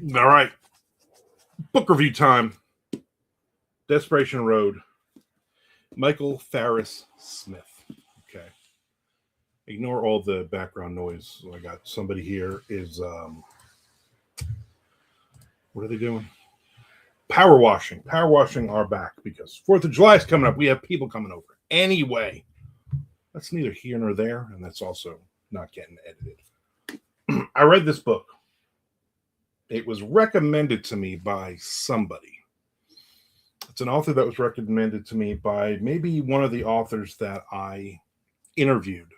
All right. Book review time. Desperation Road. Michael Farris Smith. Okay. Ignore all the background noise. I got somebody here is what are they doing? Power washing. Power washing our back because 4th of July is coming up. We have people coming over. Anyway, that's neither here nor there, and that's also not getting edited. I read this book. It was recommended to me by somebody. It's an author that was recommended to me by maybe one of the authors that I interviewed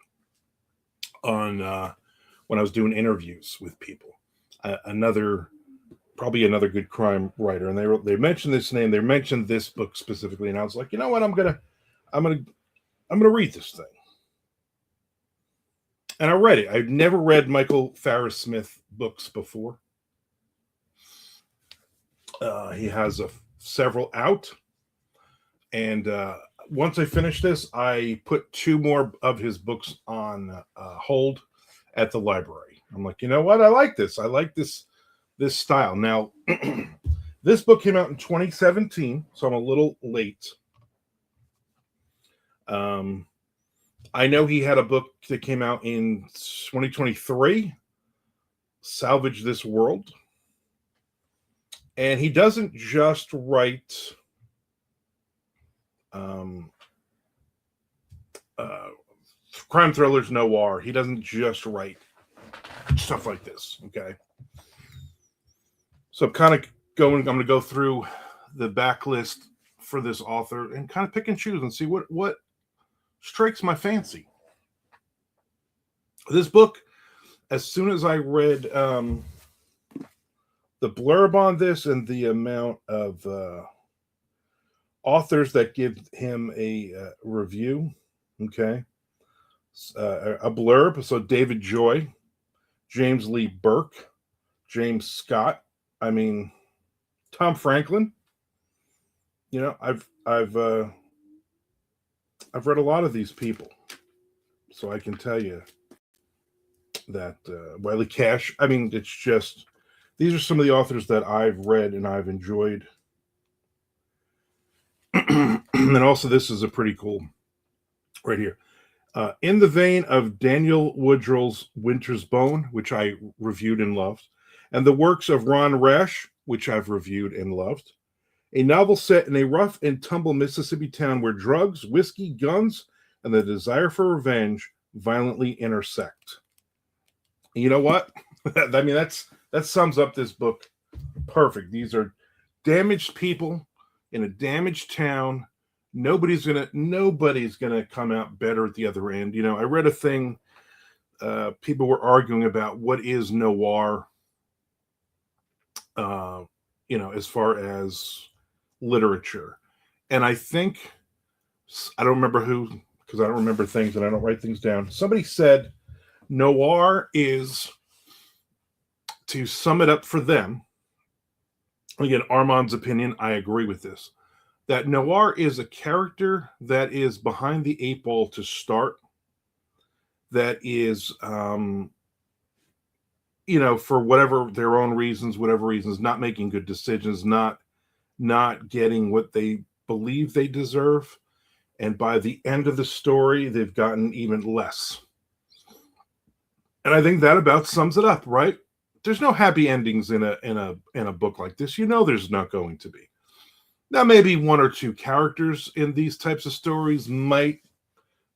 on when I was doing interviews with people. Probably another good crime writer, and they mentioned this name. They mentioned this book specifically, and I was like, you know what? I'm gonna read this thing. And I read it. I've never read Michael Farris Smith books before. He has several out, and once I finished this, I put 2 more of his books on hold at the library. I'm like, you know what? I like this. I like this style. Now, this book came out in 2017, so I'm a little late. I know he had a book that came out in 2023, Salvage This World. And he doesn't just write crime thrillers, noir. He doesn't just write stuff like this, okay? So I'm going to go through the backlist for this author and kind of pick and choose and see what strikes my fancy. This book, as soon as I read the blurb on this and the amount of authors that give him a review, okay, a blurb. So David Joy, James Lee Burke, James Scott. I mean, Tom Franklin. You know, I've read a lot of these people, so I can tell you that Wiley Cash. I mean, it's just these are some of the authors that I've read and I've enjoyed. And also, this is a pretty cool right here. In the vein of Daniel Woodrell's Winter's Bone, which I reviewed and loved, and the works of Ron Rash, which I've reviewed and loved, a novel set in a rough and tumble Mississippi town where drugs, whiskey, guns, and the desire for revenge violently intersect. And you know what? I mean, that sums up this book perfect. These are damaged people in a damaged town. Nobody's gonna come out better at the other end. You know, I read a thing. People were arguing about what is noir. You know, as far as literature, and I think I don't remember who, because I don't remember things and I don't write things down. Somebody said noir is, to sum it up for them. Again, Armand's opinion. I agree with this. That noir is a character that is behind the 8 ball to start. That is, you know, for whatever their own reasons, not making good decisions, not getting what they believe they deserve, and by the end of the story, they've gotten even less. And I think that about sums it up, right? There's no happy endings in a book like this. You know, there's not going to be. Now, maybe 1 or 2 characters in these types of stories might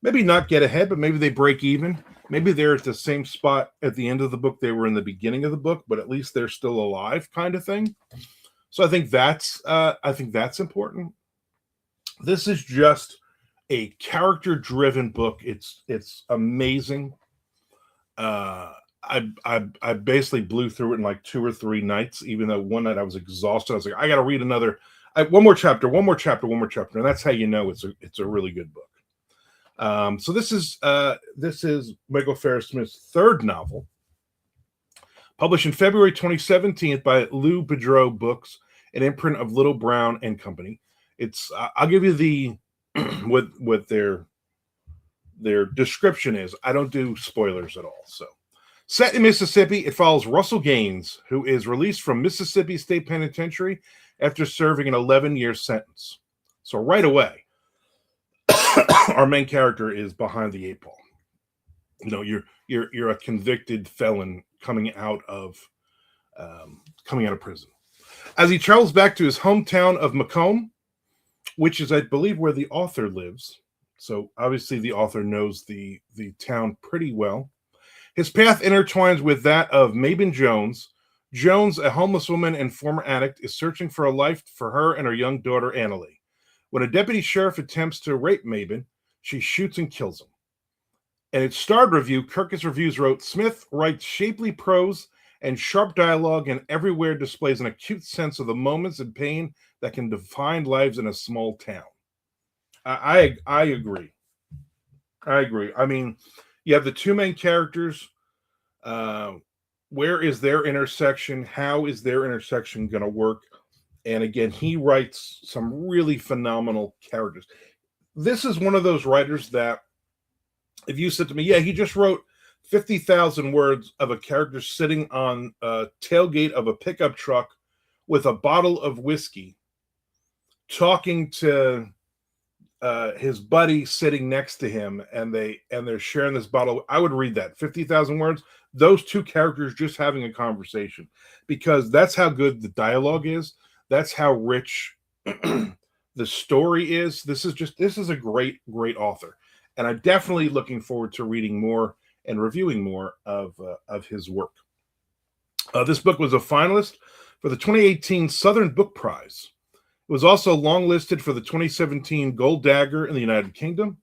maybe not get ahead, but maybe they break even. Maybe they're at the same spot at the end of the book they were in the beginning of the book, but at least they're still alive, kind of thing. So I think that's important. This is just a character-driven book. It's amazing. I basically blew through it in like 2 or 3 nights, even though one night I was exhausted. I was like, I got to read another. One more chapter, and that's how you know it's a really good book. So this is Michael Farris Smith's 3rd novel, published in February 2017 by Lou Bedreau Books, an imprint of Little Brown and Company. It's I'll give you the what their description is. I don't do spoilers at all. So Set in Mississippi, it follows Russell Gaines, who is released from Mississippi State Penitentiary after serving an 11-year sentence. So right away, our main character is behind the eight ball. You know, you're a convicted felon coming out of prison. As he travels back to his hometown of Macomb, which is, I believe, where the author lives. So obviously the author knows the town pretty well. His path intertwines with that of Mabon Jones. Jones, a homeless woman and former addict, is searching for a life for her and her young daughter, Annalie. When a deputy sheriff attempts to rape Mabon, she shoots and kills him. And its starred review, Kirkus Reviews wrote, Smith writes shapely prose and sharp dialogue and everywhere displays an acute sense of the moments and pain that can define lives in a small town. I agree. I agree. I mean, you have the two main characters. Where is their intersection? How is their intersection going to work? And again, he writes some really phenomenal characters. This is one of those writers that, if you said to me, yeah, he just wrote 50,000 words of a character sitting on a tailgate of a pickup truck with a bottle of whiskey, talking to his buddy sitting next to him, and they're sharing this bottle. I would read that 50,000 words. Those two characters just having a conversation, because that's how good the dialogue is. That's how rich the story is. This is a great author, and I'm definitely looking forward to reading more and reviewing more of his work. This book was a finalist for the 2018 Southern Book Prize. It was also longlisted for the 2017 Gold Dagger in the United Kingdom.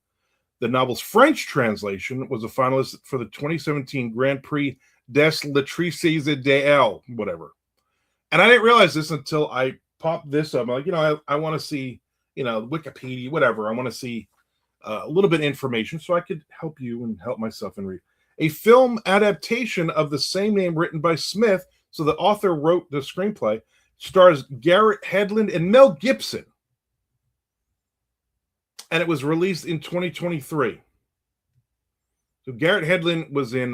The novel's French translation was a finalist for the 2017 Grand Prix des Lettrices d'El, whatever. And I didn't realize this until I popped this up. I'm like, I want to see, Wikipedia, whatever. I want to see a little bit of information so I could help you and help myself and read. A film adaptation of the same name written by Smith, so the author wrote the screenplay, stars Garrett Hedlund and Mel Gibson. And it was released in 2023. So Garrett Hedlund was in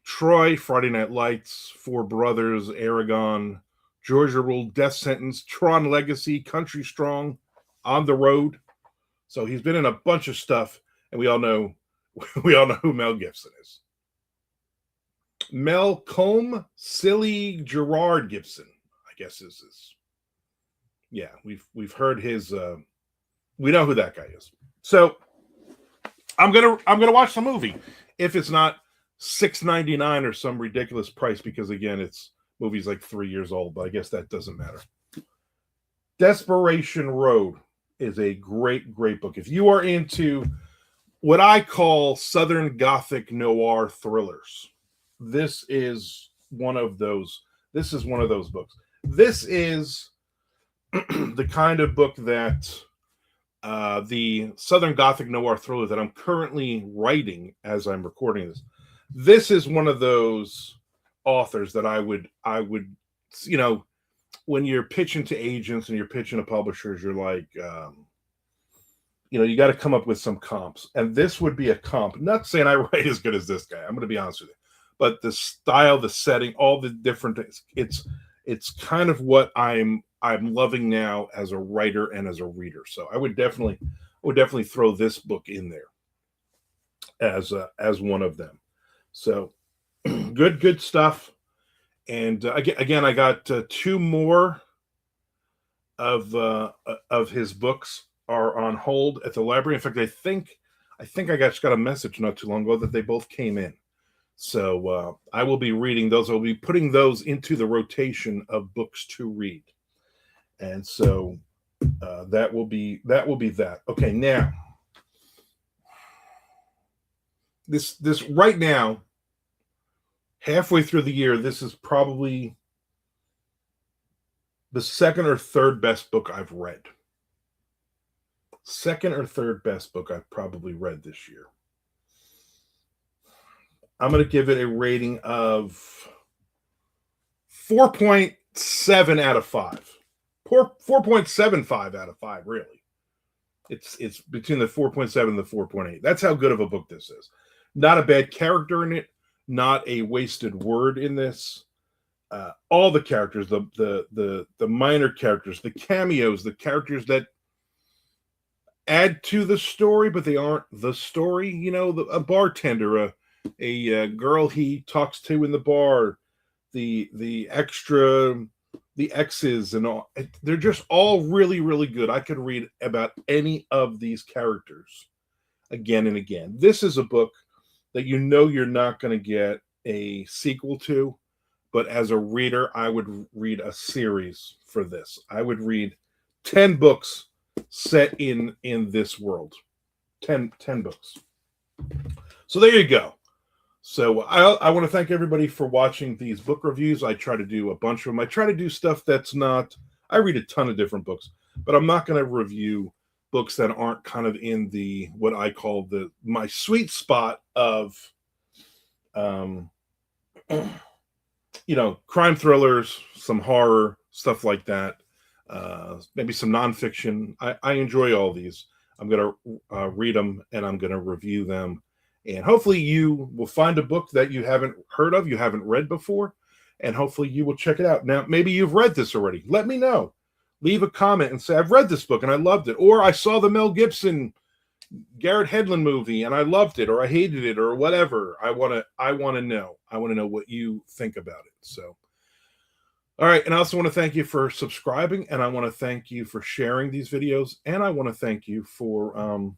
Troy, Friday Night Lights, Four Brothers, Aragon, Georgia Rule, Death Sentence, Tron Legacy, Country Strong, On the Road. So he's been in a bunch of stuff, and we all know who Mel Gibson is. Malcolm Silly Gerard Gibson, I guess is his. Yeah, we've heard his. We know who that guy is. So I'm gonna watch the movie if it's not $6.99 or some ridiculous price, because again, it's movie's like 3 years old, but I guess that doesn't matter. Desperation Road is a great book. If you are into what I call Southern Gothic noir thrillers, this is one of those. This is one of those books. This is the kind of book that the Southern Gothic noir thriller that I'm currently writing as I'm recording this. This is one of those authors that I would, when you're pitching to agents and you're pitching to publishers, you're like, you got to come up with some comps. And this would be a comp. Not saying I write as good as this guy. I'm going to be honest with you. But the style, the setting, all the different things, it's kind of what I'm loving now as a writer and as a reader. So I would definitely throw this book in there as one of them. So good stuff. And again, I got two more of his books are on hold at the library. In fact, I think I just got a message not too long ago that they both came in. So I will be reading those. I'll be putting those into the rotation of books to read. And so that will be that. Okay, now this right now, halfway through the year, this is probably the second or third best book I've read. Second or third best book I've probably read this year. I'm going to give it a rating of 4.7 out of 5. 4.75 out of 5, really. It's between the 4.7 and the 4.8. That's how good of a book this is. Not a bad character in it. not a wasted word in this. All the characters, the minor characters, the cameos, the characters that add to the story, but they aren't the story. You know, a bartender, a girl he talks to in the bar, the extra, the exes, and all. They're just all really, really good. I could read about any of these characters again and again. This is a book that you know you're not going to get a sequel to, but as a reader, I would read a series for this. I would read 10 books set in this world. 10 books. So there you go. So I want to thank everybody for watching these book reviews. I try to do a bunch of them. I try to do stuff that's not, I read a ton of different books, but I'm not going to review books that aren't kind of in the, what I call my sweet spot of, you know, crime thrillers, some horror, stuff like that. Maybe some nonfiction. I enjoy all these. I'm going to read them and I'm going to review them. And hopefully you will find a book that you haven't heard of, you haven't read before, and hopefully you will check it out. Now, maybe you've read this already. Let me know. Leave a comment and say, I've read this book and I loved it. Or I saw the Mel Gibson Garrett Hedlund movie and I loved it, or I hated it, or whatever. I want to know. I want to know what you think about it. So, all right. And I also want to thank you for subscribing, and I want to thank you for sharing these videos, and I want to thank you for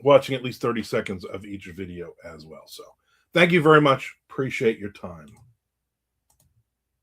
watching at least 30 seconds of each video as well. So thank you very much. Appreciate your time.